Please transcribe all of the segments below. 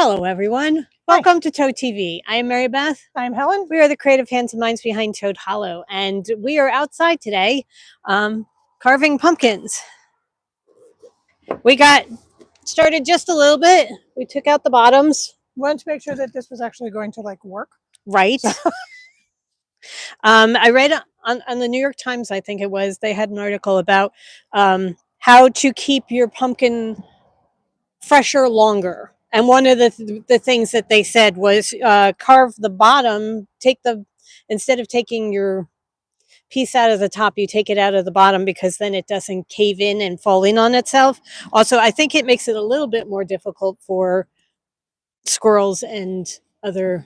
Hello, everyone. Welcome to Toad TV. I am Mary Beth. I'm Helen. We are the creative hands and minds behind Toad Hollow, and we are outside today carving pumpkins. We got started just a little bit. We took out the bottoms. Wanted to make sure that this was actually going to work. Right. I read on the New York Times, I think it was, they had an article about how to keep your pumpkin fresher longer. And one of the things that they said was carve the bottom, instead of taking your piece out of the top, you take it out of the bottom because then it doesn't cave in and fall in on itself. Also, I think it makes it a little bit more difficult for squirrels and other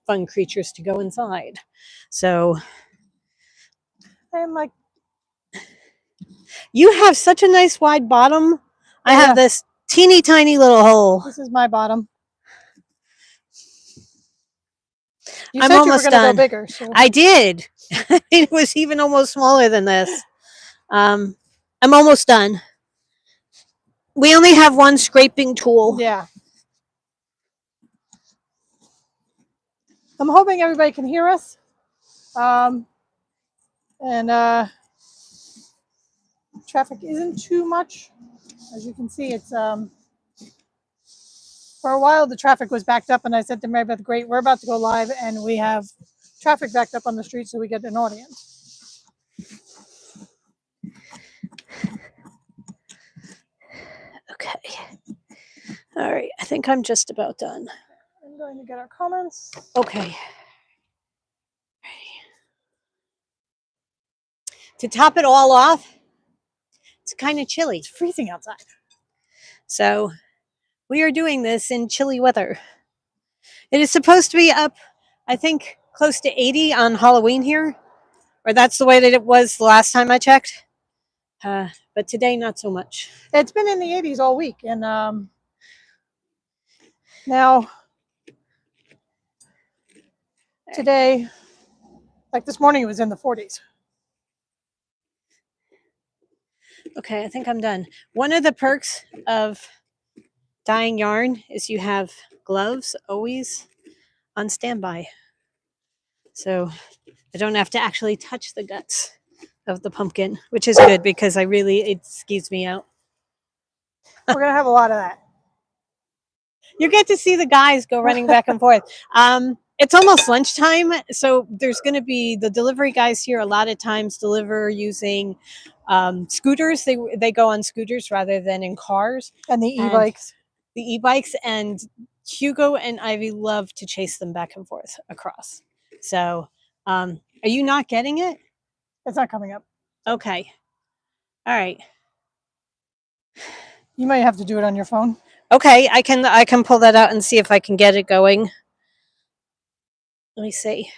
fun creatures to go inside. So I'm like, you have such a nice wide bottom. I have this teeny tiny little hole. This is my bottom. You I'm said almost you were going to done. go bigger. So. I did. It was even almost smaller than this. I'm almost done. We only have one scraping tool. Yeah. I'm hoping everybody can hear us. Traffic isn't too much. As you can see, it's for a while the traffic was backed up, and I said to Mary Beth, great, we're about to go live and we have traffic backed up on the street, so we get an audience. Okay. All right. I think I'm just about done. I'm going to get our comments. Okay. To top it all off, it's kind of chilly. It's freezing outside. So we are doing this in chilly weather. It is supposed to be up, I think, close to 80 on Halloween here. Or that's the way that it was the last time I checked. But today, not so much. It's been in the 80s all week. And now, today, like this morning, it was in the 40s. Okay, I think I'm done. One of the perks of dyeing yarn is you have gloves always on standby. So I don't have to actually touch the guts of the pumpkin, which is good because it skeeves me out. We're going to have a lot of that. You get to see the guys go running back and forth. It's almost lunchtime, so there's going to be the delivery guys here. A lot of times deliver using scooters. They go on scooters rather than in cars. And the e-bikes. The e-bikes, and Hugo and Ivy love to chase them back and forth across. So, are you not getting it? It's not coming up. Okay. All right. You might have to do it on your phone. Okay, I can pull that out and see if I can get it going. Let me see.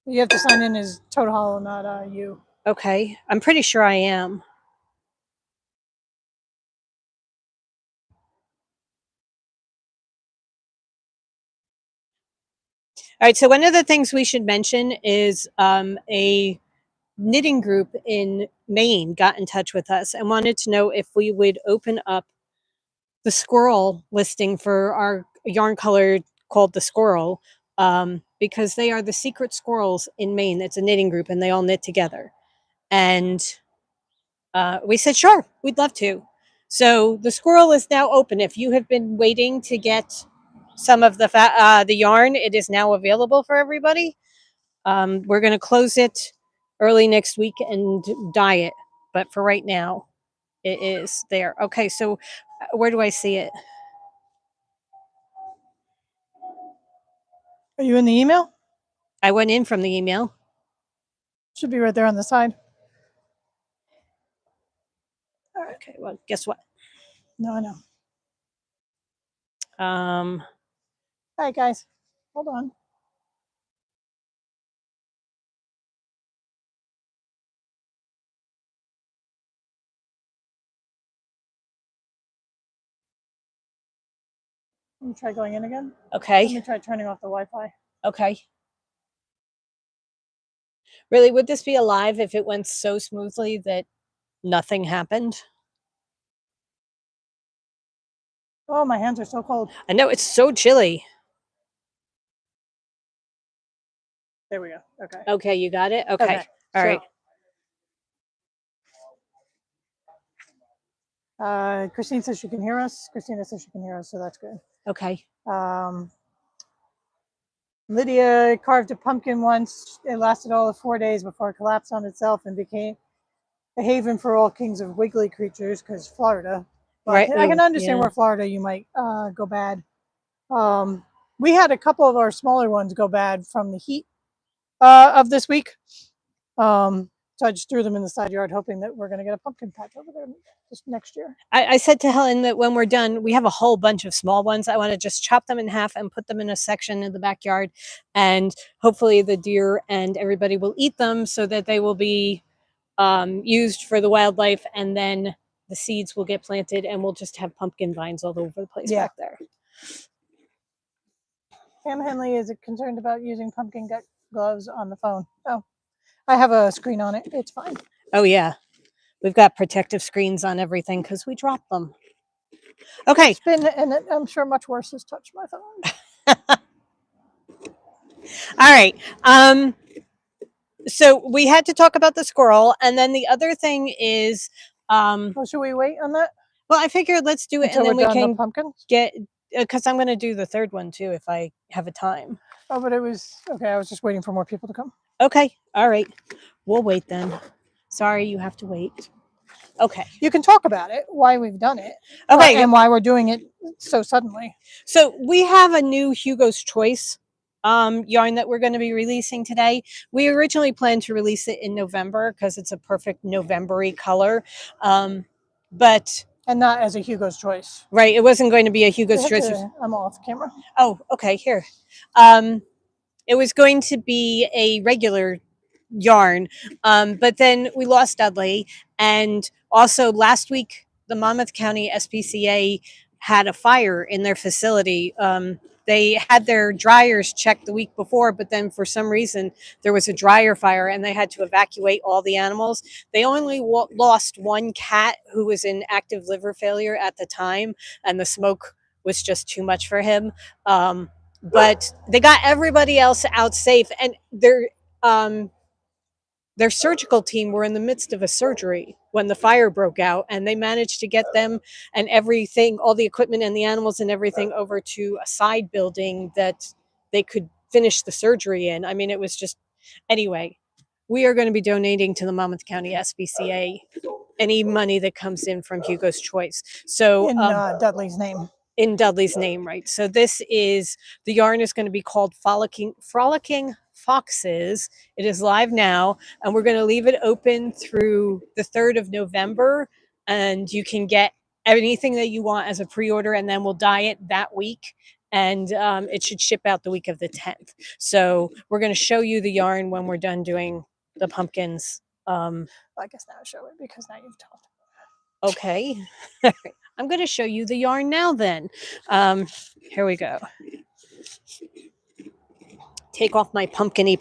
You have to sign in as Toad Hollow, not you. Okay, I'm pretty sure I am. All right, so one of the things we should mention is a knitting group in Maine got in touch with us and wanted to know if we would open up the squirrel listing for our yarn color called the Squirrel, because they are the secret squirrels in Maine. It's a knitting group and they all knit together. And we said, sure, we'd love to. So the Squirrel is now open. If you have been waiting to get some of the yarn, it is now available for everybody. We're going to close it early next week and dye it. But for right now, it is there. Okay, so where do I see it? Are you in the email? I went in from the email. Should be right there on the side. Okay, well, guess what? No, I know. All right, guys. Hold on. Let me try going in again. Okay. Let me try turning off the Wi-Fi. Okay. Really, would this be alive if it went so smoothly that nothing happened? Oh, my hands are so cold. I know it's so chilly. There we go. Okay. Okay, you got it? Okay. Okay. All right. Christine says she can hear us. Christina says she can hear us, so that's good. Okay. Lydia carved a pumpkin once. It lasted all of 4 days before it collapsed on itself and became a haven for all kings of wiggly creatures because Florida. But Right. I can Ooh, understand yeah. where Florida you might go bad. We had a couple of our smaller ones go bad from the heat of this week. So I just threw them in the side yard, hoping that we're going to get a pumpkin patch over there just next year. I said to Helen that when we're done, we have a whole bunch of small ones. I want to just chop them in half and put them in a section in the backyard. And hopefully the deer and everybody will eat them so that they will be used for the wildlife. And then the seeds will get planted and we'll just have pumpkin vines all over the place back there. Pam Henley is concerned about using pumpkin gut gloves on the phone. Oh, I have a screen on it. It's fine. Oh, yeah. We've got protective screens on everything because we drop them. Okay. It's been, and I'm sure much worse has touched my phone. All right. So we had to talk about the squirrel. And then the other thing is. Well, should we wait on that? Well, I figured let's do it until and then we can pumpkins? Get, because I'm going to do the third one too if I have a time. Oh, but it was okay. I was just waiting for more people to come. Okay. All right. We'll wait then. Sorry, you have to wait. Okay. You can talk about it, why we've done it. Okay. And why we're doing it so suddenly. So we have a new Hugo's Choice yarn that we're going to be releasing today. We originally planned to release it in November because it's a perfect November-y color. But and not as a Hugo's Choice. Right. It wasn't going to be a Hugo's Choice. I'm off camera. Oh, okay. Here. It was going to be a regular yarn, but then we lost Dudley. And also last week, the Monmouth County SPCA had a fire in their facility. They had their dryers checked the week before, but then for some reason there was a dryer fire and they had to evacuate all the animals. They only lost one cat who was in active liver failure at the time, and the smoke was just too much for him. But they got everybody else out safe, and their surgical team were in the midst of a surgery when the fire broke out, and they managed to get them and everything, all the equipment and the animals and everything, over to a side building that they could finish the surgery in. I mean, it was just, anyway, we are going to be donating to the Monmouth County SPCA any money that comes in from Hugo's Choice. So in Dudley's name. In Dudley's name, right? So this is, the yarn is going to be called Frolicking Foxes. It is live now, and we're going to leave it open through the 3rd of November, and you can get anything that you want as a pre-order, and then we'll dye it that week, and it should ship out the week of the 10th. So we're going to show you the yarn when we're done doing the pumpkins. I guess now show it because now you've talked. Okay. I'm going to show you the yarn now then. Here we go. Take off my pumpkin-y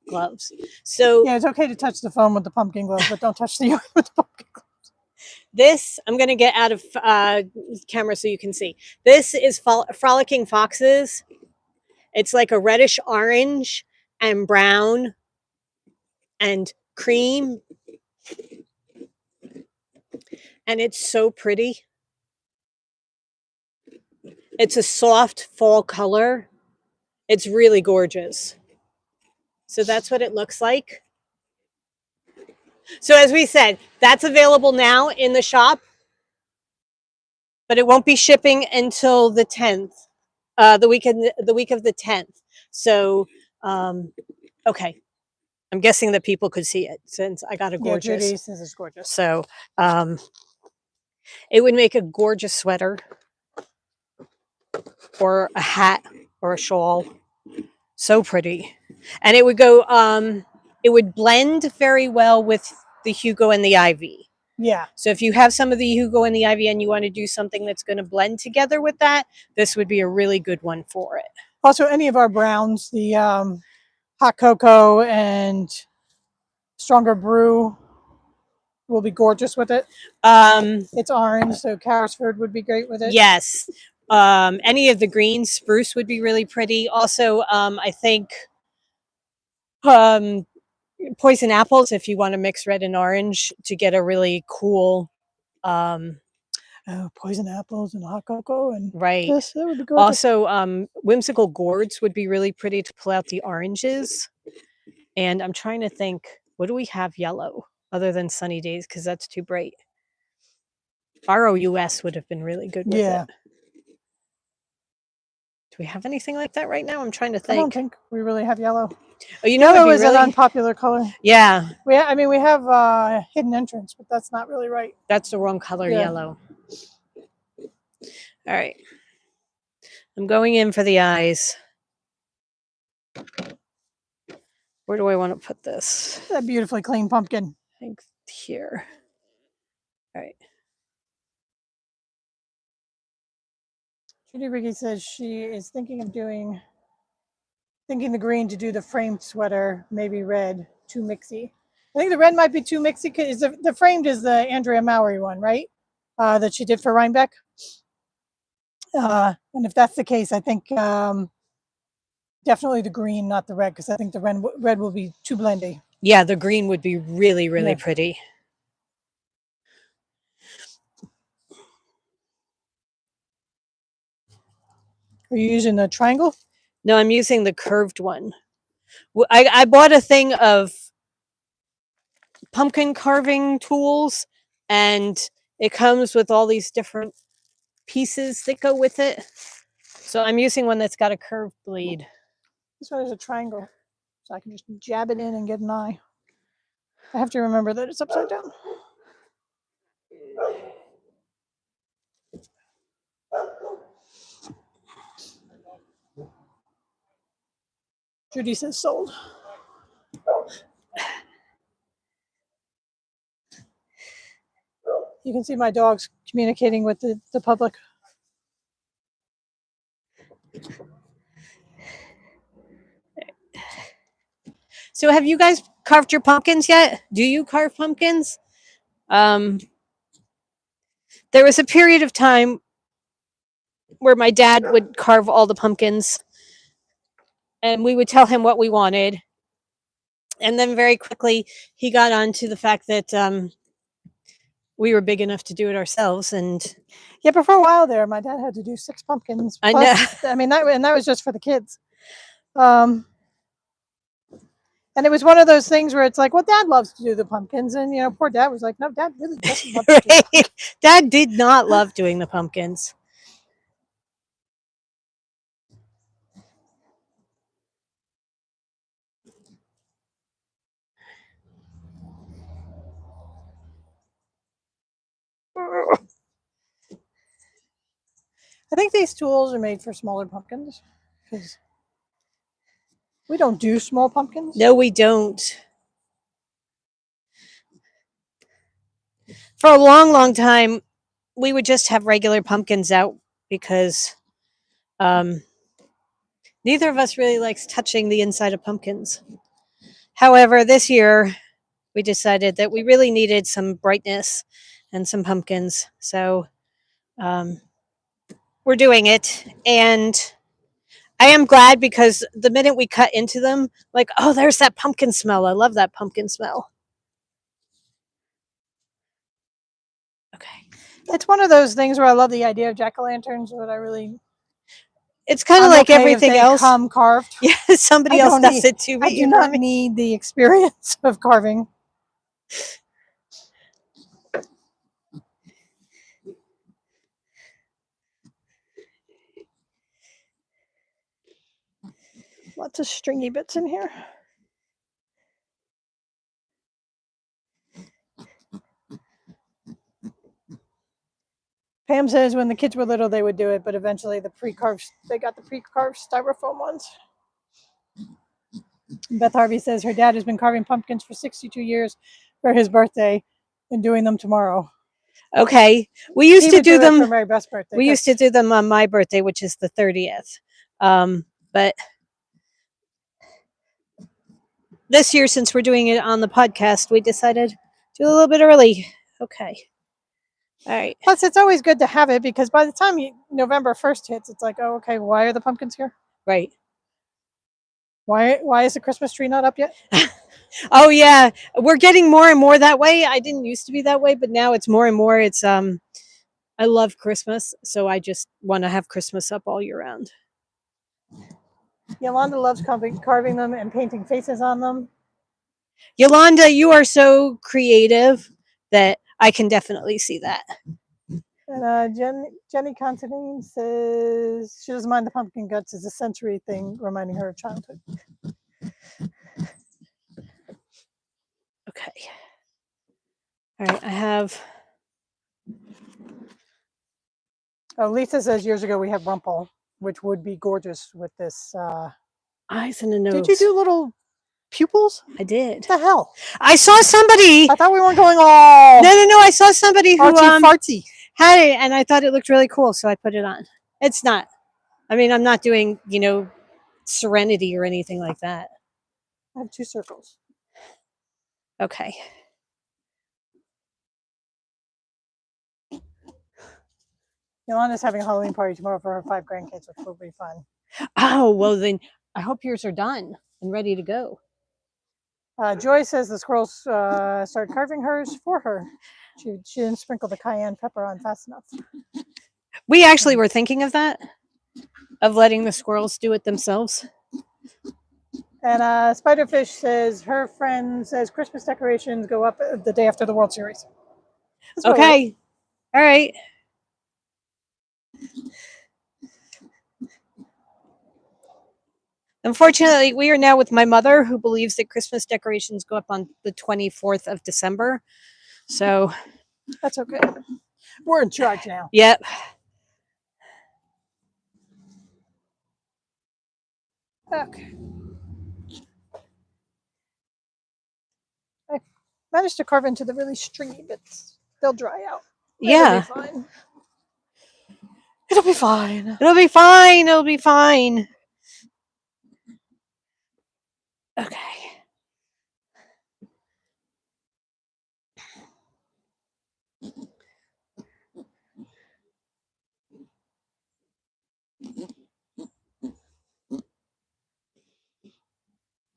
gloves. So yeah, it's okay to touch the phone with the pumpkin gloves, but don't touch the yarn with the pumpkin gloves. This, I'm going to get out of camera so you can see. This is Frolicking Foxes. It's like a reddish orange and brown and cream. And it's so pretty. It's a soft fall color. It's really gorgeous. So that's what it looks like. So as we said, that's available now in the shop, but it won't be shipping until the 10th, the week of the 10th. So, okay. I'm guessing that people could see it since I got a gorgeous. Yeah, Judy says it's gorgeous. So, it would make a gorgeous sweater or a hat or a shawl. So pretty. And it would go, it would blend very well with the Hugo and the Ivy. Yeah. So if you have some of the Hugo and the Ivy and you want to do something that's going to blend together with that, this would be a really good one for it. Also, any of our browns, the hot cocoa and stronger brew, will be gorgeous with it. Um, It's orange, so Carrisford would be great with it. yes. Any of the greens, spruce would be really pretty. Also, I think poison apples, if you want to mix red and orange to get a really cool, Poison apples and hot cocoa and right. this, that would be gorgeous. Also, whimsical gourds would be really pretty to pull out the oranges. And I'm trying to think, what do we have yellow other than sunny days? Because that's too bright. ROUS would have been really good with Yeah. it. Do we have anything like that right now? I'm trying to think. I don't think we really have yellow. Oh, you know, Yellow it'd is be really an unpopular color. yeah. We have hidden entrance, but that's not really right. That's the wrong color, Yeah. yellow. All right. I'm going in for the eyes. Where do I want to put this? That beautifully clean pumpkin. I think here. All right. Judy Riggy says she is thinking the green to do the framed sweater, maybe red, too mixy. I think the red might be too mixy because the framed is the Andrea Mowry one, right? That she did for Rhinebeck. And if that's the case, I think definitely the green, not the red, because I think the red will be too blendy. Yeah, the green would be really, really pretty. Are you using a triangle? No, I'm using the curved one. I bought a thing of pumpkin carving tools, and it comes with all these different pieces that go with it. So I'm using one that's got a curved blade. This one is a triangle, so I can just jab it in and get an eye. I have to remember that it's upside down. Judy says sold. You can see my dogs communicating with the public. So have you guys carved your pumpkins yet? Do you carve pumpkins? There was a period of time where my dad would carve all the pumpkins and we would tell him what we wanted. And then very quickly he got on to the fact that we were big enough to do it ourselves. And yeah, but for a while there, my dad had to do 6 pumpkins. Plus, I know. I mean, that was just for the kids. And it was one of those things where it's like, well, Dad loves to do the pumpkins, and poor Dad was like, no, Dad really doesn't love to do right? Dad did not love doing the pumpkins. I think these tools are made for smaller pumpkins because we don't do small pumpkins. No, we don't. For a long, long time, we would just have regular pumpkins out because neither of us really likes touching the inside of pumpkins. However, this year we decided that we really needed some brightness and some pumpkins. So we're doing it. And I am glad because the minute we cut into them, like, oh, there's that pumpkin smell. I love that pumpkin smell. Okay. It's one of those things where I love the idea of jack-o'-lanterns, but I really... It's kind of like okay everything else. Come carved. Yeah, somebody else does it too. I do not need the experience of carving. Lots of stringy bits in here. Pam says when the kids were little, they would do it, but eventually they got the pre-carved styrofoam ones. Beth Harvey says her dad has been carving pumpkins for 62 years for his birthday and doing them tomorrow. Okay. We used to do them for Mary Beth's birthday. We used to do them on my birthday, which is the 30th. But this year, since we're doing it on the podcast, we decided Do a little bit early. Okay. All right. Plus, it's always good to have it because by the time November 1st hits, it's like, oh, okay, why are the pumpkins here? Right. Why is the Christmas tree not up yet? Oh yeah, we're getting more and more that way. I didn't used to be that way, but now it's more and more. It's I love Christmas, so I just want to have Christmas up all year round. Yolanda loves carving them and painting faces on them. Yolanda, you are so creative that I can definitely see that. And Jenny Constantine says she doesn't mind the pumpkin guts as a sensory thing, reminding her of childhood. Okay. All right, I have. Oh, Lisa says years ago we had Rumple, which would be gorgeous with this. Eyes and a nose. Did you do little pupils? I did. What the hell? I saw somebody. I thought we weren't going all. No. I saw somebody who fartsy. had it, and I thought it looked really cool, so I put it on. It's not. I mean, I'm not doing, Serenity or anything like that. I have 2 circles. Okay. Yolanda's having a Halloween party tomorrow for her 5 grandkids, which will be fun. Oh, well then I hope yours are done and ready to go. Joy says the squirrels started carving hers for her. She didn't sprinkle the cayenne pepper on fast enough. We actually were thinking of that, of letting the squirrels do it themselves. And Spiderfish says her friend says Christmas decorations go up the day after the World Series. Okay. All right. Unfortunately, we are now with my mother, who believes that Christmas decorations go up on the 24th of December. So that's okay. We're in charge now. Yep. Okay. I managed to carve into the really stringy bits. They'll dry out. Yeah. It'll be fine. It'll be fine. It'll be fine. It'll be fine. Okay.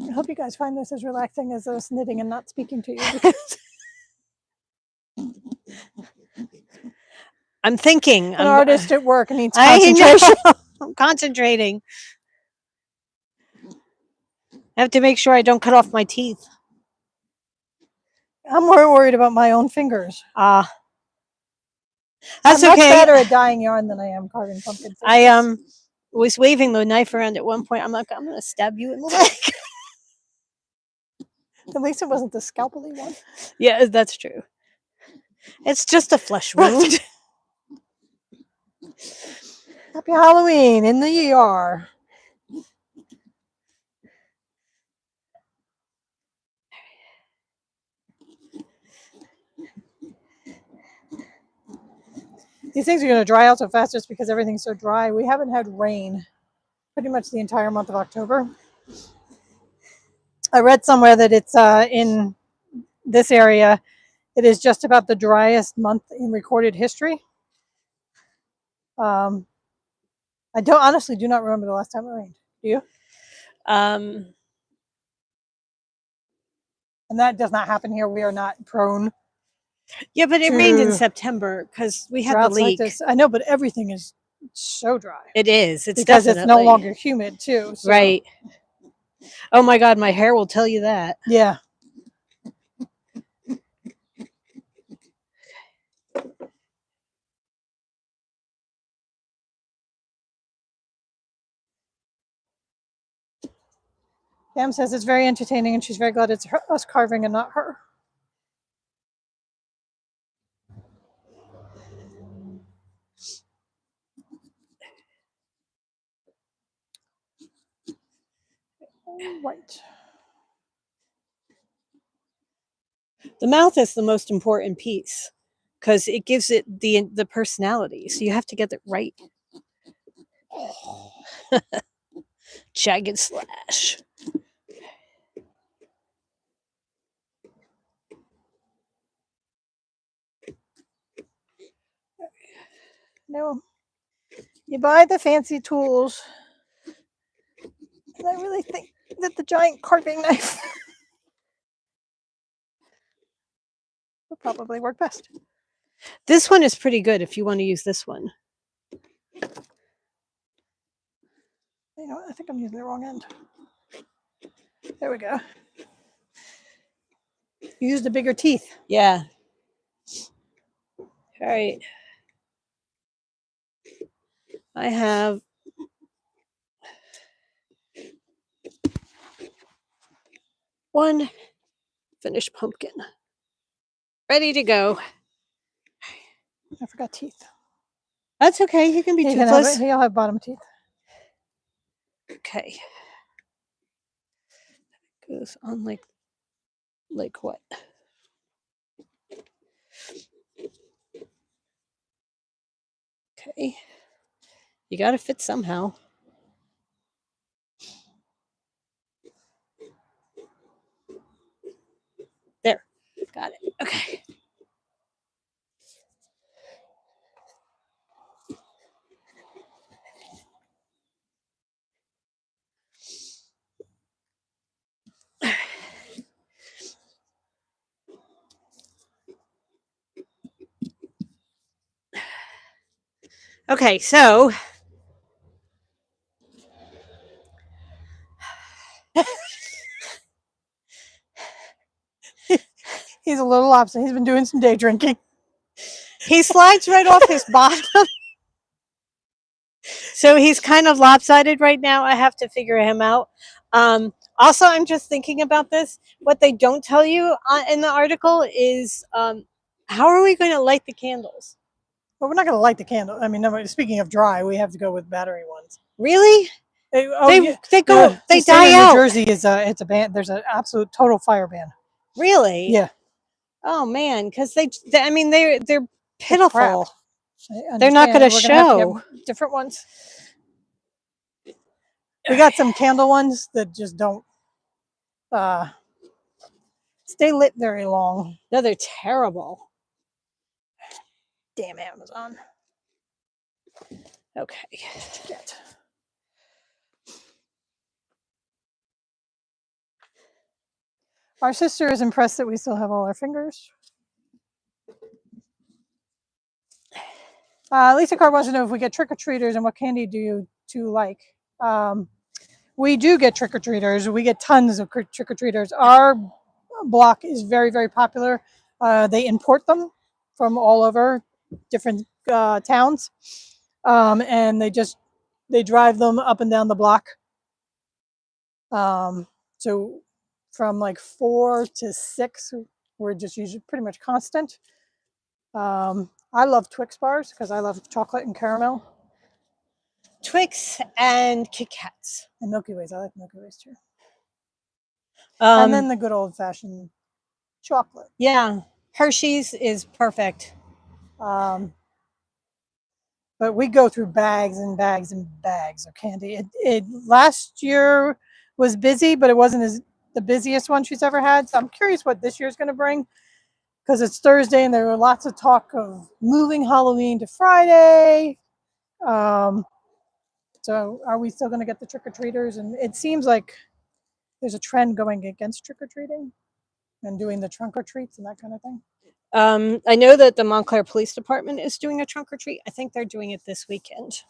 I hope you guys find this as relaxing as us knitting and not speaking to you. Because I'm thinking. An artist at work needs concentration. I'm concentrating. I have to make sure I don't cut off my teeth. I'm more worried about my own fingers. That's I'm okay. much better at dyeing yarn than I am carving pumpkins. I was waving the knife around at one point. I'm like, I'm gonna stab you in the leg. At least it wasn't the scalpely one. Yeah, that's true. It's just a flesh wound. Happy Halloween in the ER. These things are going to dry out so fast just because everything's so dry. We haven't had rain pretty much the entire month of October. I read somewhere that it's in this area, it is just about the driest month in recorded history. I honestly do not remember the last time it rained. Do you? And that does not happen here. We are not prone. Yeah, but it rained in September because we had the leak. Like this. I know, but everything is so dry. It is. It's because definitely. It's no longer humid too. So. Right. Oh my God, my hair will tell you that. Yeah. Pam says it's very entertaining and she's very glad it's us carving and not her. Right. The mouth is the most important piece because it gives it the personality. So you have to get it right. Jagged slash. No. You buy the fancy tools. And I really think that the giant carving knife would probably work best. This one is pretty good if you want to use this one. You know what? I think I'm using the wrong end. There we go. Use the bigger teeth. Yeah. All right. I have one finished pumpkin ready to go. I forgot teeth. That's okay. You can be toothless. He'll have bottom teeth. Okay. Goes on like what? Okay. You got to fit somehow. There. Got it. Okay. Okay, so He's a little lopsided. He's been doing some day drinking. he slides right off his bottom. So he's kind of lopsided right now. I have to figure him out. Also, I'm just thinking about this. What they don't tell you in the article is how are we going to light the candles? But we're not going to light the candle. I mean, no, speaking of dry, we have to go with battery ones. Really? They go. No, they the state die of out. New Jersey is it's a ban. There's an absolute total fire ban. Really? Yeah. Oh man, because I mean, they're pitiful. They're not going to show different ones. We got some candle ones that just don't stay lit very long. No, they're terrible. Damn Amazon. Okay. Shit. Our sister is impressed that we still have all our fingers. Lisa Carve wants to know if we get trick-or-treaters and what candy do you two like? We do get trick-or-treaters. We get tons of trick-or-treaters. Our block is very, very popular. They import them from all over different towns. And they drive them up and down the block. So from like 4 to 6, we're just usually pretty much constant. I love Twix bars because I love chocolate and caramel. Twix and Kit Kats. And Milky Ways. I like Milky Ways too. And then the good old fashioned chocolate. Yeah. Hershey's is perfect. But we go through bags and bags and bags of candy. It last year was busy, but it wasn't the busiest one she's ever had. So I'm curious what this year's going to bring, because it's Thursday and there were lots of talk of moving Halloween to Friday. So are we still going to get the trick-or-treaters? And it seems like there's a trend going against trick-or-treating and doing the trunk or treats and that kind of thing. I know that the Montclair Police Department is doing a trunk or treat. I think they're doing it this weekend.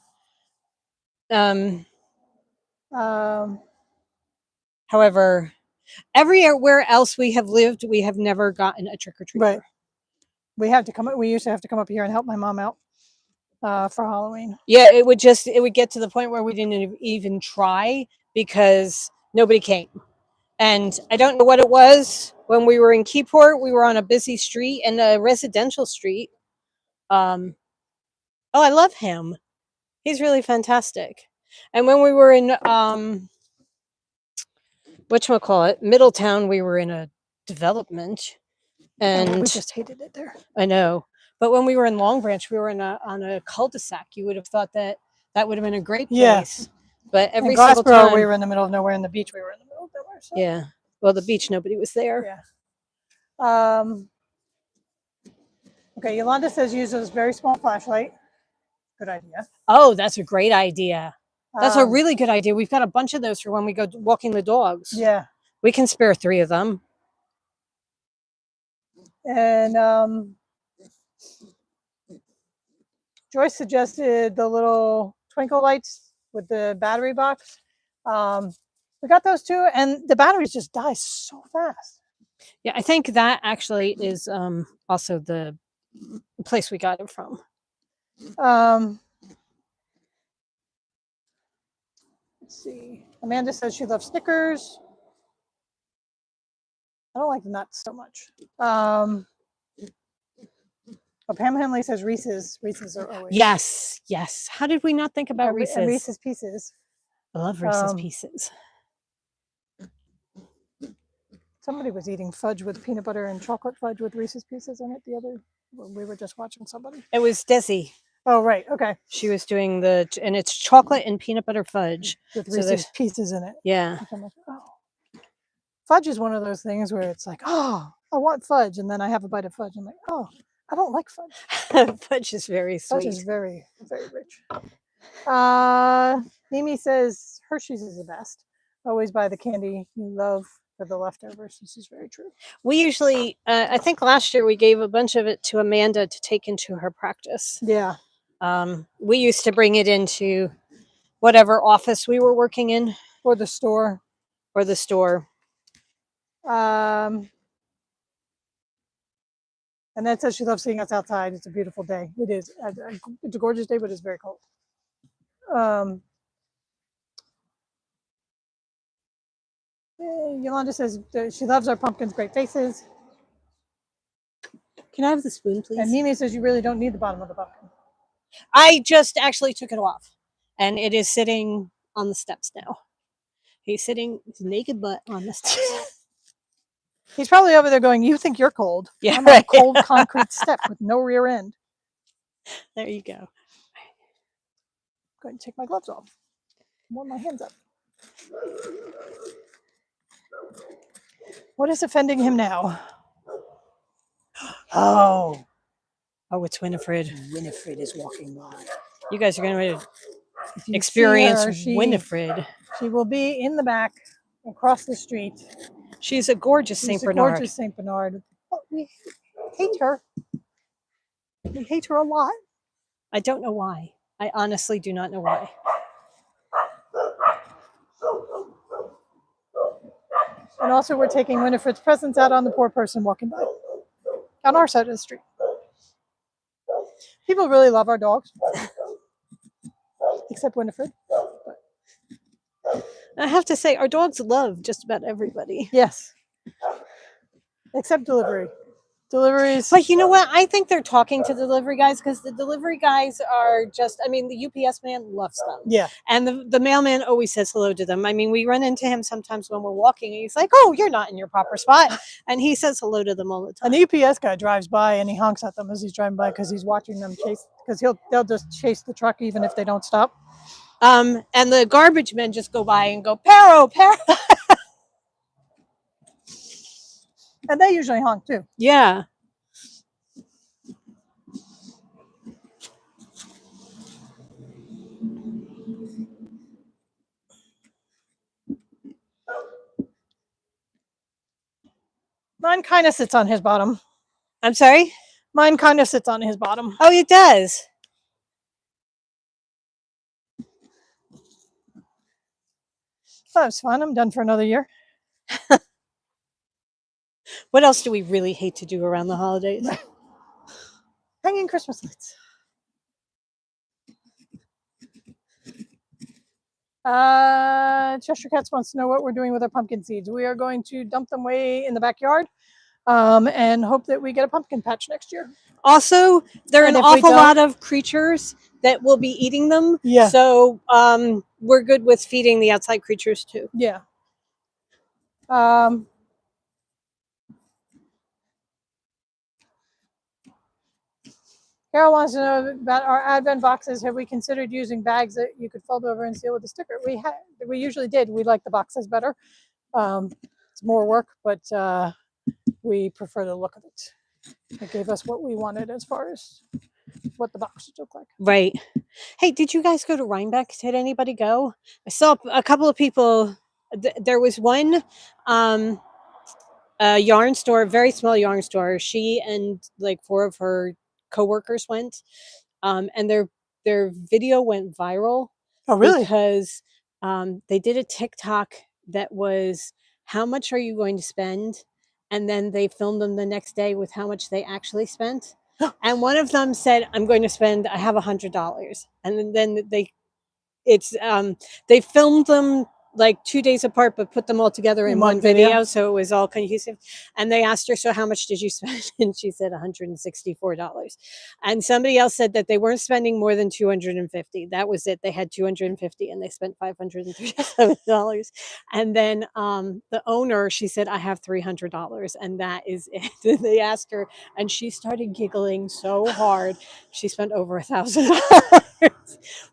However, everywhere else we have lived, we have never gotten a trick or treat. Right. We used to have to come up here and help my mom out for Halloween. Yeah, it would get to the point where we didn't even try because nobody came. And I don't know what it was. When we were in Keyport, we were on a busy street and a residential street. Oh, I love him. He's really fantastic. And when we were in whatchamacallit, Middletown, we were in a development. And we just hated it there. I know. But when we were in Long Branch, we were on a cul-de-sac. You would have thought that would have been a great place. Yeah. But every single time we were in the middle of nowhere, and the beach we were in the middle of nowhere. So. Yeah. Well, the beach, nobody was there. Yeah. Okay, Yolanda says use a very small flashlight. Good idea. Oh, that's a great idea. That's a Um, really good idea. We've got a bunch of those for when we go walking the dogs. Yeah. We can spare 3 of them. And Joyce suggested the little twinkle lights with the battery box. We got those too, and the batteries just die so fast. Yeah, I think that actually is also the place we got it from. Let's see. Amanda says she loves Snickers. I don't like the nuts so much. But Pam Henley says Reese's. Reese's are always. Yes, yes. How did we not think about Reese's? And Reese's Pieces. I love Reese's Pieces. Somebody was eating fudge with peanut butter and chocolate fudge with Reese's Pieces in it the other. We were just watching somebody. It was Desi. Oh, right. Okay. She was doing and it's chocolate and peanut butter fudge. With Reese's Pieces in it. Yeah. I'm like, oh. Fudge is one of those things where it's like, oh, I want fudge. And then I have a bite of fudge. I'm like, oh, I don't like fudge. Fudge is very sweet. Fudge is very, very rich. Mimi says Hershey's is the best. Always buy the candy you love for the leftovers. This is very true. We usually, I think last year we gave a bunch of it to Amanda to take into her practice. Yeah. We used to bring it into whatever office we were working in. Or the store. Or the store. And that says she loves seeing us outside. It's a beautiful day. It is. It's a gorgeous day, but it's very cold. Yolanda says she loves our pumpkins, great faces. Can I have the spoon, please? And Mimi says you really don't need the bottom of the pumpkin. I just actually took it off, and it is sitting on the steps now. He's sitting his naked butt on the steps. He's probably over there going, you think you're cold. Yeah, I'm on a cold concrete step with no rear end. There you go. Go ahead and take my gloves off. Warm my hands up. What is offending him now? Oh, it's Winifred. Winifred is walking by. You guys are going to experience Winifred. She will be in the back across the street. She's a gorgeous Saint Bernard. Gorgeous Saint Bernard. Oh, we hate her. We hate her a lot. I don't know why. I honestly do not know why. And also we're taking Winifred's presents out on the poor person walking by. On our side of the street. People really love our dogs. Except Winifred. I have to say, our dogs love just about everybody. Yes. Except delivery. Deliveries. But you know what? I think they're talking to the delivery guys because the delivery guys are just, I mean, the UPS man loves them. Yeah. And the mailman always says hello to them. I mean, we run into him sometimes when we're walking and he's like, oh, you're not in your proper spot. And he says hello to them all the time. And the UPS guy drives by and he honks at them as he's driving by because he's watching them chase, because they'll just chase the truck even if they don't stop. And the garbage men just go by and go, Pero. And they usually honk too. Yeah. Mine kind of sits on his bottom. I'm sorry? Mine kind of sits on his bottom. Oh, it does. That was fun. I'm done for another year. What else do we really hate to do around the holidays? Hanging Christmas lights. Cheshire Cats wants to know what we're doing with our pumpkin seeds. We are going to dump them way in the backyard and hope that we get a pumpkin patch next year. Also, there are an awful lot of creatures that will be eating them. Yeah. So we're good with feeding the outside creatures too. Yeah. Carol wants to know about our Advent boxes. Have we considered using bags that you could fold over and seal with a sticker? We usually did. We like the boxes better. It's more work, but we prefer the look of it. It gave us what we wanted as far as what the box should look like. Right. Hey, did you guys go to Rhinebeck? Did anybody go? I saw a couple of people. There was one a yarn store, very small yarn store. She and like four of her coworkers went, and their video went viral Oh, really? because they did a TikTok that was how much are you going to spend, and then they filmed them the next day with how much they actually spent. And one of them said, "I'm going to spend. I have $100," and then they filmed them like 2 days apart, but put them all together in one video, so it was all cohesive. And they asked her, "So how much did you spend?" And she said $164. And somebody else said that they weren't spending more than 250. That was it. They had 250 and they spent $537. And then the owner, she said, "I have $300, and that is it." And they asked her, and she started giggling so hard. She spent over $1,000.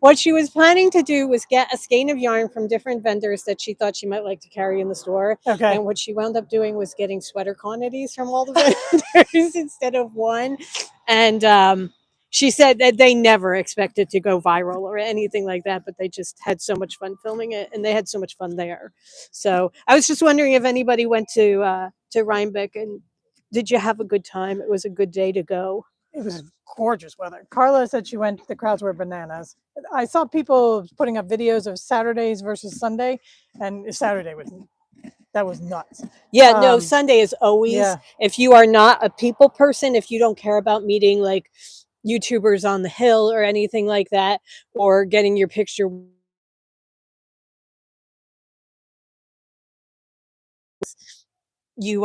What she was planning to do was get a skein of yarn from different vendors that she thought she might like to carry in the store. Okay. And what she wound up doing was getting sweater quantities from all the vendors instead of one. And she said that they never expected to go viral or anything like that, but they just had so much fun filming it, and they had so much fun there. So I was just wondering if anybody went to Rhinebeck, and did you have a good time? It was a good day to go. It was gorgeous weather. Carla said she went, the crowds were bananas. I saw people putting up videos of Saturdays versus Sunday, and Saturday was nuts. Yeah, no, Sunday is always, if you are not a people person, if you don't care about meeting like YouTubers on the hill or anything like that, or getting your picture, you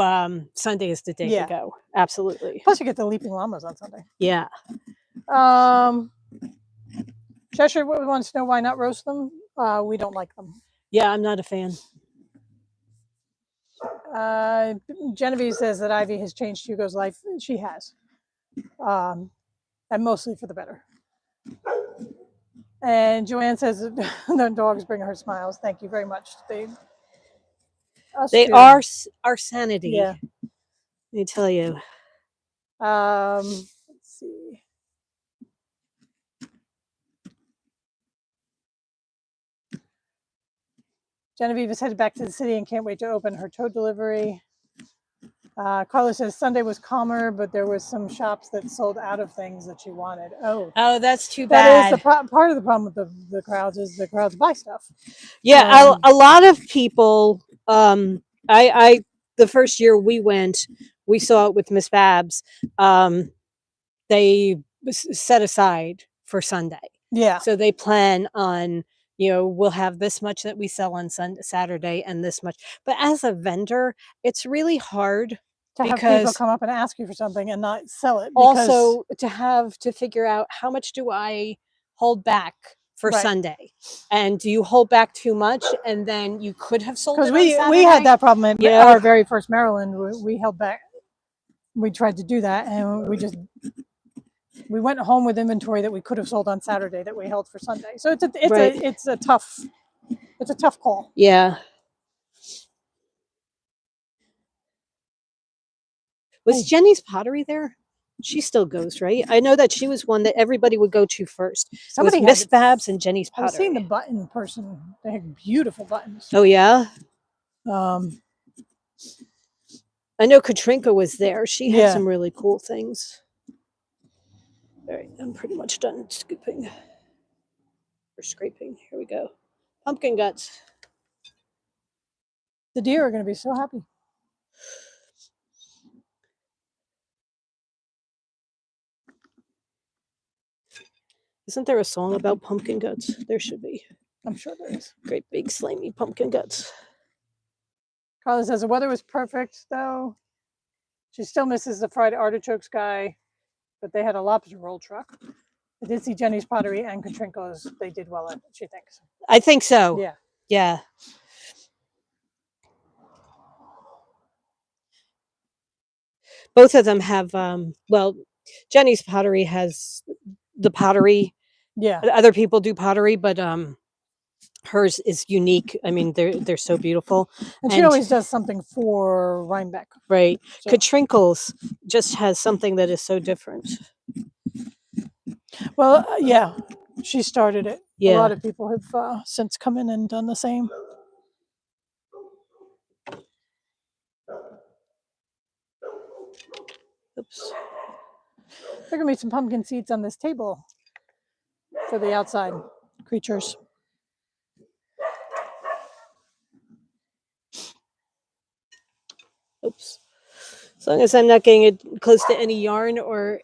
Sunday is the day to go. Absolutely. Plus you get the leaping llamas on Sunday. Yeah. Cheshire wants to know why not roast them. We don't like them. Yeah, I'm not a fan. Genevieve says that Ivy has changed Hugo's life. She has. And mostly for the better. And Joanne says that the dogs bring her smiles. Thank you very much. They are our sanity. Yeah. Let me tell you. Let's see. Genevieve is headed back to the city and can't wait to open her tote delivery. Carla says Sunday was calmer, but there was some shops that sold out of things that she wanted. Oh, that's too bad. That is part of the problem with the crowds is the crowds buy stuff. Yeah, a lot of people. I the first year we went, we saw it with Miss Babs. They set aside for Sunday. Yeah. So they plan on, we'll have this much that we sell on Saturday and this much. But as a vendor, it's really hard to have people come up and ask you for something and not sell it. Also, to figure out how much do I hold back for Sunday, and do you hold back too much, and then you could have sold it on Saturday? We had that problem in our very first Maryland. We held back. We tried to do that, and we went home with inventory that we could have sold on Saturday that we held for Sunday. So it's a tough call. Yeah. Was Jenny's Pottery there? She still goes, right? I know that she was one that everybody would go to first. Somebody Miss Babs and Jenny's Pottery. I've seen the button person. They have beautiful buttons. Oh yeah. I know Katrinka was there. She had some really cool things. All right, I'm pretty much done scooping or scraping. Here we go. Pumpkin guts. The deer are going to be so happy. Isn't there a song about pumpkin guts? There should be. I'm sure there is. Great big slimy pumpkin guts. Carla says the weather was perfect, though. She still misses the fried artichokes guy, but they had a lobster roll truck. I did see Jenny's Pottery and Katrinka's. They did well at it, she thinks. I think so. Yeah. Yeah. Both of them have, Jenny's Pottery has the pottery. Yeah. Other people do pottery, but hers is unique. I mean, they're so beautiful. And she always does something for Rhinebeck. Right. So. Katrinkles just has something that is so different. Well, yeah. she started it. A lot of people have since come in and done the same. Oops. There are gonna be some pumpkin seeds on this table for the outside creatures. Oops. As long as I'm not getting it close to any yarn or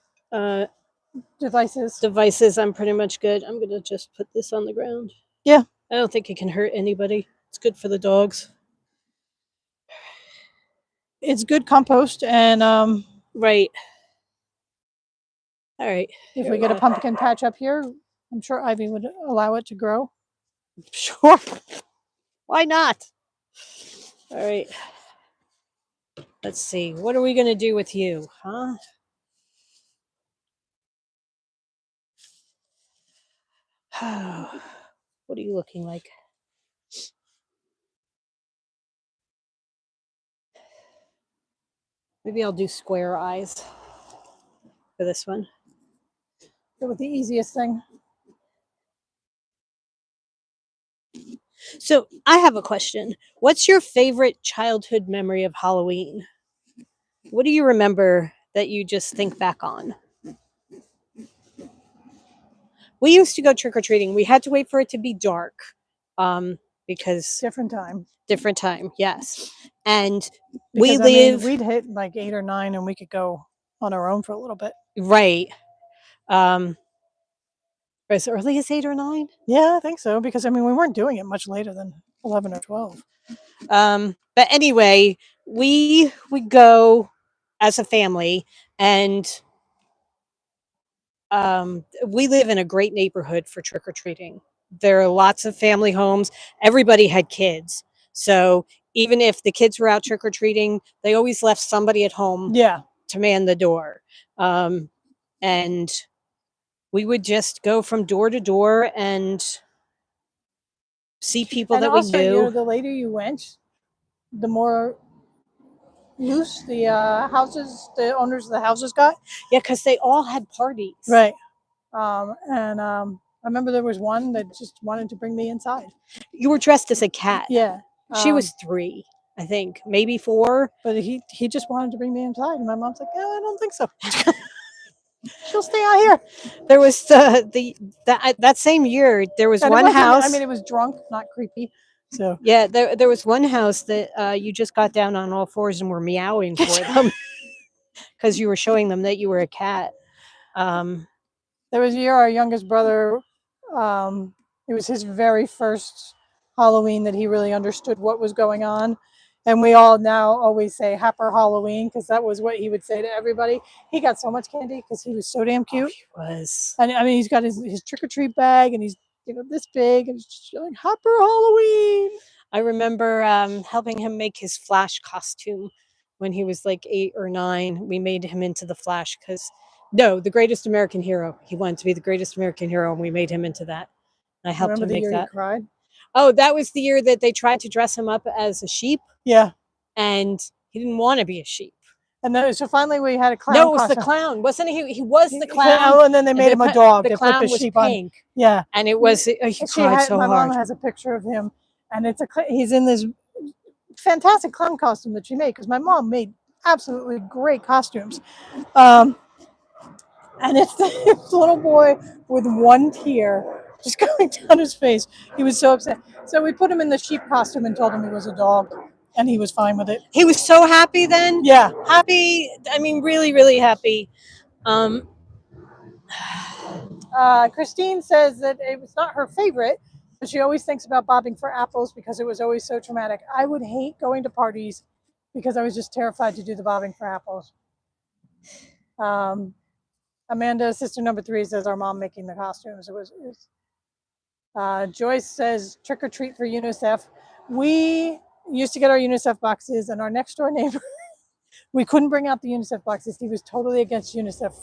devices, I'm pretty much good. I'm gonna just put this on the ground. Yeah. I don't think it can hurt anybody. It's good for the dogs. It's good compost, and right. All right. If we get a pumpkin patch up here, I'm sure Ivy would allow it to grow. Sure. Why not? All right. Let's see. What are we going to do with you, huh? What are you looking like? Maybe I'll do square eyes for this one. Go with the easiest thing. So I have a question. What's your favorite childhood memory of Halloween? What do you remember that you just think back on? We used to go trick-or-treating. We had to wait for it to be dark because different time, yes. And because, we'd hit like 8 or 9 and we could go on our own for a little bit. Right. As early as 8 or 9? Yeah, I think so, because we weren't doing it much later than 11 or 12. But anyway, we would go as a family, and we live in a great neighborhood for trick-or-treating. There are lots of family homes. Everybody had kids. So even if the kids were out trick-or-treating, they always left somebody at home to man the door. And we would just go from door to door and see people that we knew. The later you went, the more loose the the owners of the houses got. Yeah, because they all had parties. Right. I remember there was one that just wanted to bring me inside. You were dressed as a cat. Yeah. She was 3, I think, maybe 4. But he just wanted to bring me inside, and my mom's like, I don't think so. She'll stay out here. There was that same year, there was one house. It was drunk, not creepy. So yeah, there was one house that you just got down on all fours and were meowing for them because you were showing them that you were a cat. There was a year our youngest brother, it was his very first Halloween that he really understood what was going on. And we all now always say Happy Halloween, because that was what he would say to everybody. He got so much candy because he was so damn cute. He was. And he's got his trick-or-treat bag, and he's this big, and just like, Happy Halloween. I remember helping him make his Flash costume when he was like 8 or 9. We made him into the Flash because the greatest American hero. He wanted to be the greatest American hero, and we made him into that. I helped him make that. He cried? Oh, that was the year that they tried to dress him up as a sheep. Yeah. And he didn't want to be a sheep. And then, so finally we had a clown. No, it was the clown. Wasn't he? He was the clown. And then they made him a dog. The clown was pink. On. Yeah. And it was, he cried so hard. My mom has a picture of him, and he's in this fantastic clown costume that she made, because my mom made absolutely great costumes. And it's this little boy with one tear just going down his face. He was so upset. So we put him in the sheep costume and told him he was a dog, and he was fine with it. He was so happy then. Yeah. Happy. Really, really happy. Christine says that it was not her favorite, but she always thinks about bobbing for apples because it was always so traumatic. I would hate going to parties because I was just terrified to do the bobbing for apples. Amanda, sister number 3, says our mom making the costumes. It was Joyce says trick or treat for UNICEF. We used to get our UNICEF boxes, and our next door neighbor, we couldn't bring out the UNICEF boxes. He was totally against UNICEF.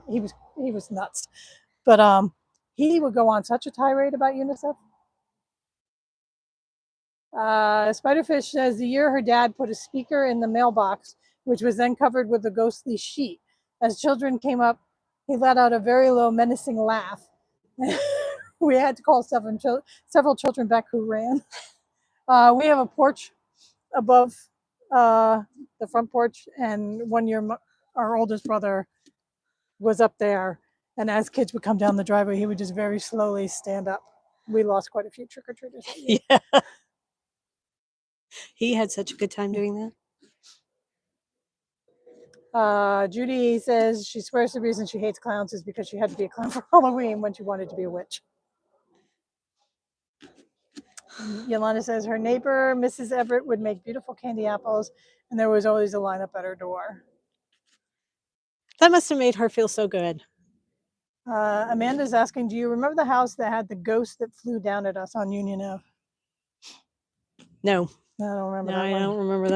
He was nuts. But he would go on such a tirade about UNICEF. Spiderfish says the year her dad put a speaker in the mailbox, which was then covered with a ghostly sheet. As children came up, he let out a very low, menacing laugh. we had to call several children back who ran. We have a porch above the front porch, and one year our oldest brother was up there, and as kids would come down the driveway, he would just very slowly stand up. We lost quite a few trick-or-treaters that year. Yeah. He had such a good time doing that. Judy says she swears the reason she hates clowns is because she had to be a clown for Halloween when she wanted to be a witch. Yolanda says her neighbor, Mrs. Everett, would make beautiful candy apples, and there was always a lineup at her door. That must have made her feel so good. Amanda's asking, do you remember the house that had the ghost that flew down at us on Union Ave? No. I don't remember No, that I one. don't remember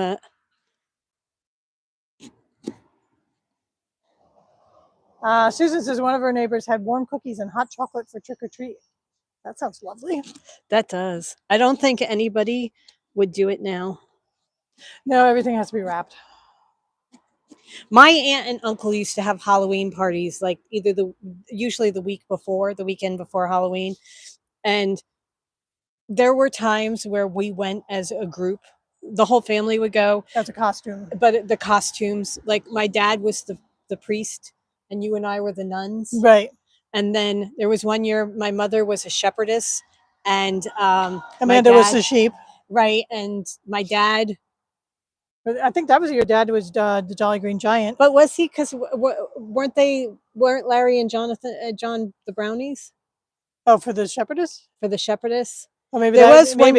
that. Susan says one of her neighbors had warm cookies and hot chocolate for trick-or-treat. That sounds lovely. That does. I don't think anybody would do it now. No, everything has to be wrapped. My aunt and uncle used to have Halloween parties, like usually the weekend before Halloween. And there were times where we went as a group. The whole family would go. That's a costume. But the costumes, like my dad was the priest and you and I were the nuns. Right. And then there was one year my mother was a shepherdess and Amanda was the sheep. Right. And my dad. I think that was your dad was the Jolly Green Giant. But was he? Because weren't Larry and John the brownies? Oh, for the shepherdess? For the shepherdess. Well, maybe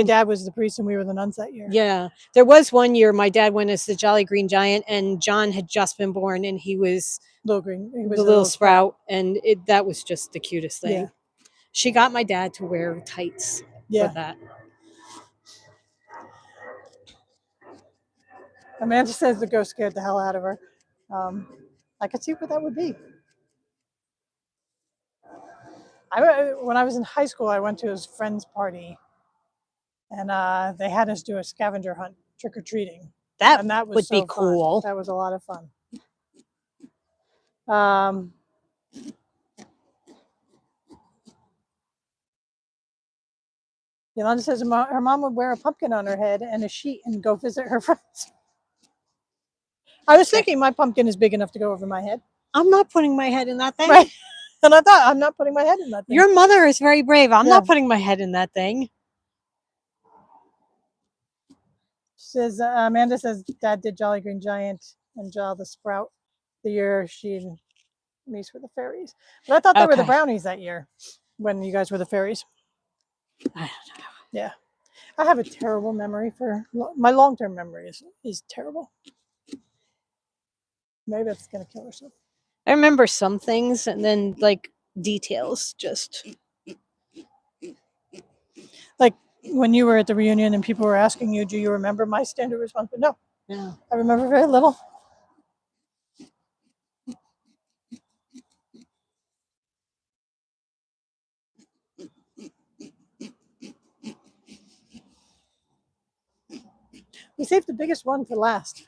dad was the priest and we were the nuns that year. Yeah. There was one year my dad went as the Jolly Green Giant and John had just been born and he was little green. He was the little sprout. And that was just the cutest thing. Yeah. She got my dad to wear tights for that. Amanda says the ghost scared the hell out of her. I could see what that would be. When I was in high school, I went to his friend's party, and they had us do a scavenger hunt, trick-or-treating. That was would be cool. That was a lot of fun. Yolanda says her mom would wear a pumpkin on her head and a sheet and go visit her friends. I was thinking my pumpkin is big enough to go over my head. I'm not putting my head in that thing. Right. And I thought, I'm not putting my head in that thing. Your mother is very brave. I'm not putting my head in that thing. Says Amanda says Dad did Jolly Green Giant and Jaw the Sprout the year she and niece were the fairies. But I thought they were the brownies that year when you guys were the fairies. I don't know. Yeah. I have a terrible memory my long-term memory is terrible. Maybe that's going to kill herself. I remember some things and then like details just. Like when you were at the reunion and people were asking you, do you remember my standard response? But no. No. I remember very little. We saved the biggest one for last.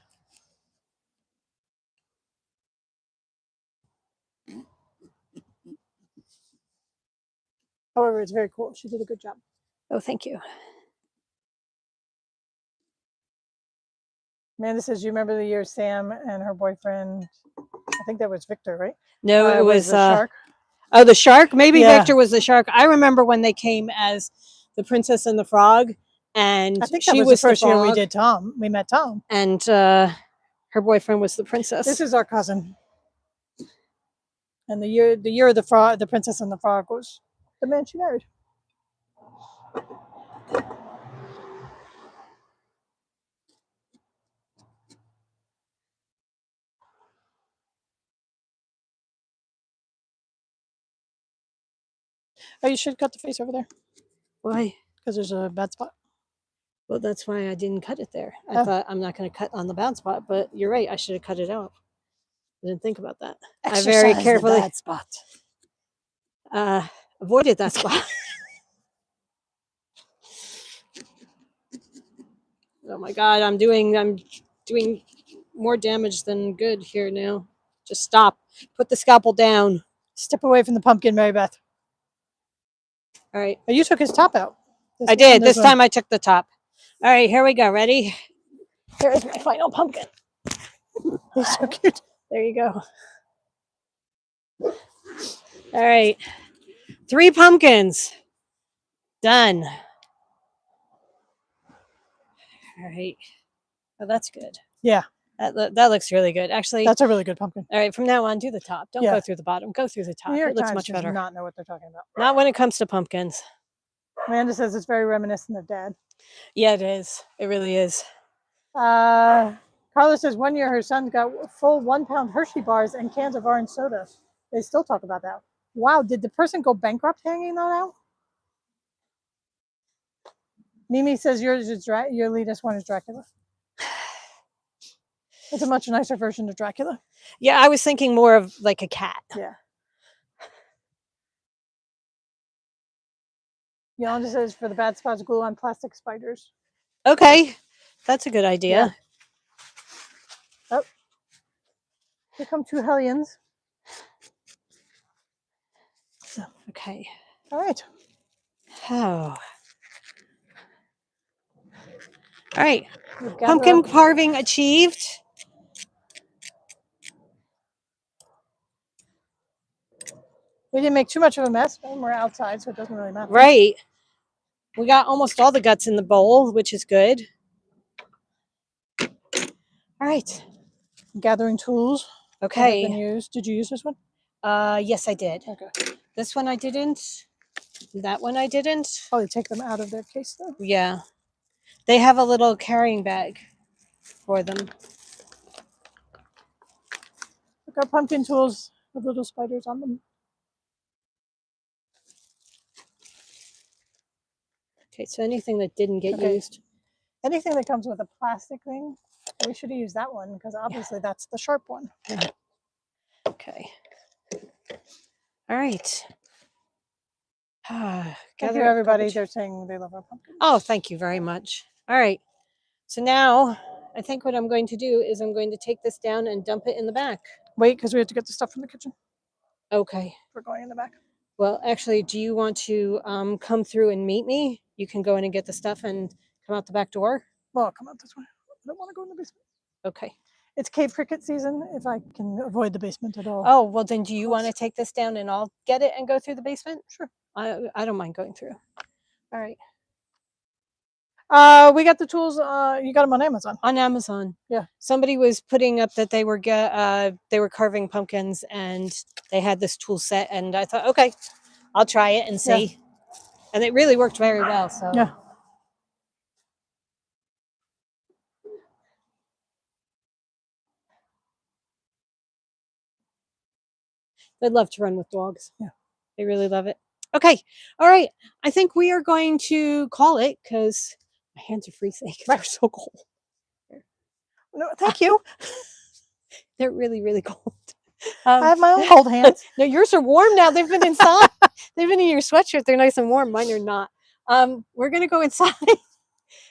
However, it's very cool. She did a good job. Oh, thank you. Amanda says, you remember the year Sam and her boyfriend, I think that was Victor, right? No, it was the shark. Oh, the shark? Maybe Victor was the shark. I remember when they came as the Princess and the Frog. And I think that was the first year we did Tom. We met Tom. And her boyfriend was the princess. This is our cousin. And the year of the Princess and the Frog was the man she married. Oh, you should cut the face over there. Why? Because there's a bad spot. Well, that's why I didn't cut it there. I thought I'm not going to cut on the bad spot, but you're right. I should have cut it out. I didn't think about that. I very carefully bad spot. Avoided that spot. Oh my God, I'm doing more damage than good here now. Just stop. Put the scalpel down. Step away from the pumpkin, Mary Beth. All right. Oh, you took his top out. I did. This time I took the top. All right, here we go. Ready? Here's my final pumpkin. He's so cute. There you go. All right. 3 pumpkins. Done. All right. Oh, that's good. Yeah. That looks really good. Actually, that's a really good pumpkin. All right, from now on, do the top. Don't go through the bottom. Go through the top. New York It looks Times much does better. not know what they're talking about. Not when it comes to pumpkins. Amanda says it's very reminiscent of Dad. Yeah, it is. It really is. Carla says 1 year her son got full 1 pound Hershey bars and cans of orange soda. They still talk about that. Wow, did the person go bankrupt hanging that out? Mimi says yours is your latest one is Dracula. It's a much nicer version of Dracula. Yeah, I was thinking more of like a cat. Yeah. Yolanda says for the bad spots, glue on plastic spiders. Okay, that's a good idea. Yeah. Oh, here come 2 hellions. Okay. All right. Oh. All right. Pumpkin carving achieved. We didn't make too much of a mess when we're outside, so it doesn't really matter. Right. We got almost all the guts in the bowl, which is good. All right. Gathering tools. Okay. Have been used. Did you use this one? Yes, I did. Okay. This one I didn't. That one I didn't. Probably take them out of their case though. Yeah. They have a little carrying bag for them. Look, our pumpkin tools have little spiders on them. Okay, so anything that didn't get used. Anything that comes with a plastic thing, we should have used that one because obviously that's the sharp one. Yeah. Okay. All right. Thank you, everybody. They're saying they love our pumpkins. Oh, thank you very much. All right. So now I think what I'm going to do is I'm going to take this down and dump it in the back. Wait, because we have to get the stuff from the kitchen. Okay. We're going in the back. Well, actually, do you want to come through and meet me? You can go in and get the stuff and come out the back door. Well, I'll come out this way. I don't want to go in the basement. Okay. It's Cape Cricket season, if I can avoid the basement at all. Oh, well, then do you want to take this down and I'll get it and go through the basement? Sure. I don't mind going through. All right. We got the tools. You got them on Amazon. On Amazon. Yeah. Somebody was putting up that they were carving pumpkins and they had this tool set, and I thought, okay, I'll try it and see. Yeah. And it really worked very well. So yeah. They'd love to run with dogs. Yeah. They really love it. Okay. All right. I think we are going to call it because my hands are freezing. They're so cold. No, thank you. They're really, really cold. I have my own cold hands. No, yours are warm now. They've been inside. They've been in your sweatshirt. They're nice and warm. Mine are not. We're going to go inside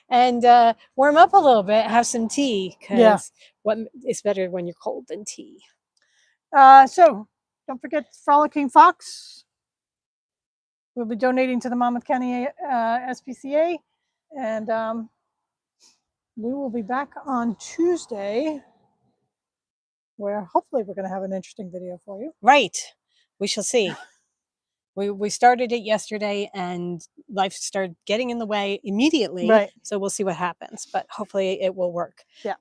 and warm up a little bit, have some tea, because what is better when you're cold than tea. So don't forget Frolicking Fox. We'll be donating to the Monmouth County SPCA, and we will be back on Tuesday, where hopefully we're going to have an interesting video for you. Right. We shall see. We started it yesterday and life started getting in the way immediately. Right. So we'll see what happens, but hopefully it will work. Yeah.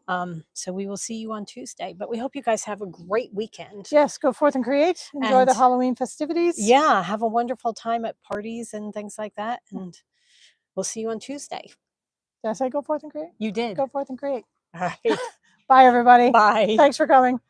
So we will see you on Tuesday, but we hope you guys have a great weekend. Yes. Go forth and create. Enjoy the Halloween festivities. Yeah. Have a wonderful time at parties and things like that. And we'll see you on Tuesday. Did I say go forth and create? You did. Go forth and create. All right. Bye, everybody. Bye. Thanks for coming.